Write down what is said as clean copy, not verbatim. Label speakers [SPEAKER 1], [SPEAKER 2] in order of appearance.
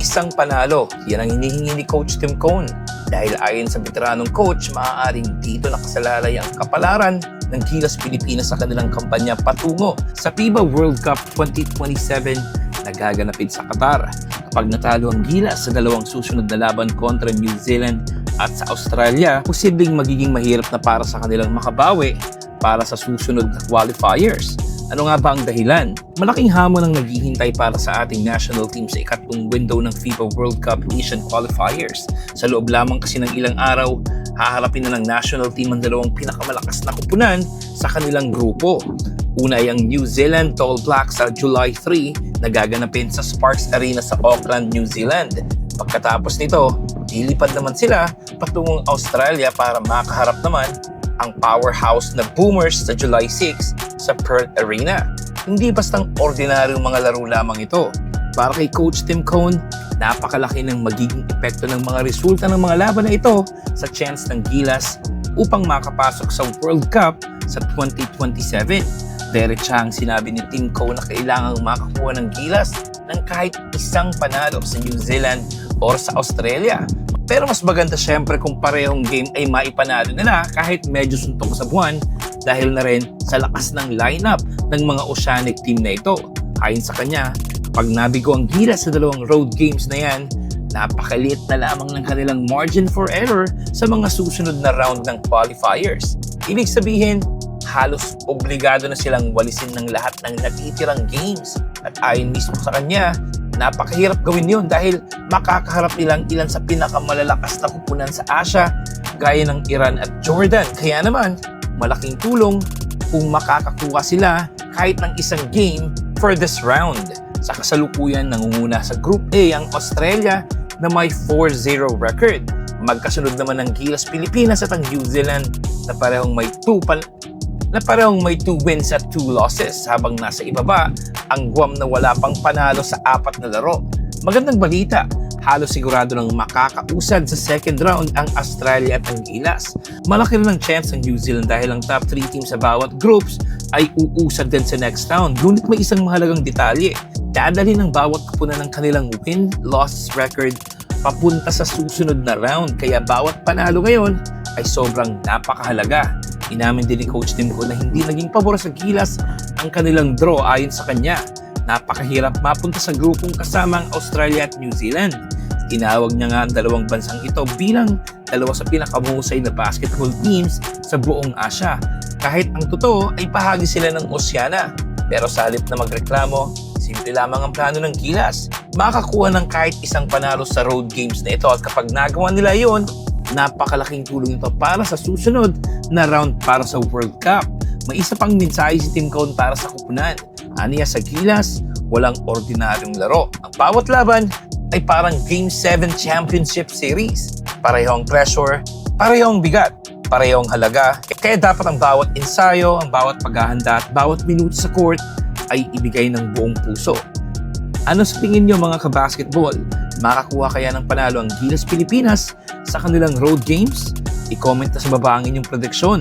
[SPEAKER 1] isang panalo. Yan ang hinihingi ni Coach Tim Cone. Dahil ayon sa veteranong coach, maaaring dito nakasalalay ang kapalaran ng Gilas Pilipinas sa kanilang kampanya patungo sa FIBA World Cup 2027 na gaganapin sa Qatar. Kapag natalo ang Gilas sa dalawang susunod na laban kontra New Zealand at sa Australia, posibleng magiging mahirap na para sa kanilang makabawi para sa susunod na qualifiers. Ano nga ba ang dahilan? Malaking hamon ang naghihintay para sa ating national team sa ikatlong window ng FIBA World Cup Asian Qualifiers. Sa loob lamang kasi ng ilang araw, haharapin na ng national team ang dalawang pinakamalakas na kupunan sa kanilang grupo. Una ay ang New Zealand Tall Blacks sa July 3 na gaganapin sa Sparks Arena sa Auckland, New Zealand. Pagkatapos nito, lilipad naman sila patungong Australia para makaharap naman ang powerhouse na Boomers sa July 6 sa Perth Arena. Hindi bastang ordinaryong mga laro lamang ito. Para kay Coach Tim Cone, napakalaki ng magiging epekto ng mga resulta ng mga laban na ito sa chance ng Gilas upang makapasok sa World Cup sa 2027. Diretsahang sinabi ni Tim Cone na kailangang makakuha ng Gilas ng kahit isang panalo sa New Zealand o sa Australia. Pero mas maganda syempre kung parehong game ay maipanalo nila kahit medyo suntok sa buwan dahil na rin sa lakas ng lineup ng mga Oceanic team na ito. Ayon sa kanya, kapag nabigo ang Gilas sa dalawang road games na yan, napakaliit na lamang ng kanilang margin for error sa mga susunod na round ng qualifiers. Ibig sabihin, halos obligado na silang walisin ng lahat ng natitirang games. At ayon mismo sa kanya, napakahirap gawin yun dahil makakaharap nilang ilan sa pinakamalalakas na kupunan sa Asia gaya ng Iran at Jordan. Kaya naman, malaking tulong kung makakakuha sila kahit ng isang game for this round. Sa kasalukuyan, nangunguna sa Group A ang Australia na may 4-0 record. Magkasunod naman ng Gilas Pilipinas at ang New Zealand na parehong may 2 wins at 2 losses habang nasa ibaba ang Guam na wala pang panalo sa 4 na laro. Magandang balita, halos sigurado nang makakausad sa second round ang Australia at ang Gilas. Malaki rin ang chance ng New Zealand dahil ang top 3 teams sa bawat groups ay uusad din sa next round. Ngunit may isang mahalagang detalye, dadalhin ng bawat kupunan ng kanilang win-loss record papunta sa susunod na round, kaya bawat panalo ngayon ay sobrang napakahalaga. Inamin din ni Coach Tim Cone na hindi naging pabor sa Gilas ang kanilang draw ayon sa kanya. Napakahirap mapunta sa grupong kasama ang Australia at New Zealand. Tinawag niya nga ang dalawang bansang ito bilang dalawa sa pinakamahusay na basketball teams sa buong Asia. Kahit ang totoo ay bahagi sila ng Oceania. Pero sa halip na magreklamo, simple lamang ang plano ng Gilas. Makakuha ng kahit isang panalo sa road games na ito at kapag nagawa nila yon, napakalaking tulong ito para sa susunod na round para sa World Cup. May isa pang mensahe si Tim Cone para sa kupunan. Aniya sa Gilas, walang ordinaryong laro. Ang bawat laban ay parang Game 7 Championship Series. Parehong pressure, parehong bigat, parehong halaga. Kaya dapat ang bawat ensayo, ang bawat paghahanda at bawat minuto sa court ay ibigay ng buong puso. Ano sa tingin nyo mga kabasketball? Makakuha kaya ng panalo ang Gilas Pilipinas sa kanilang road games? I-comment na sa baba ang inyong prediksyon.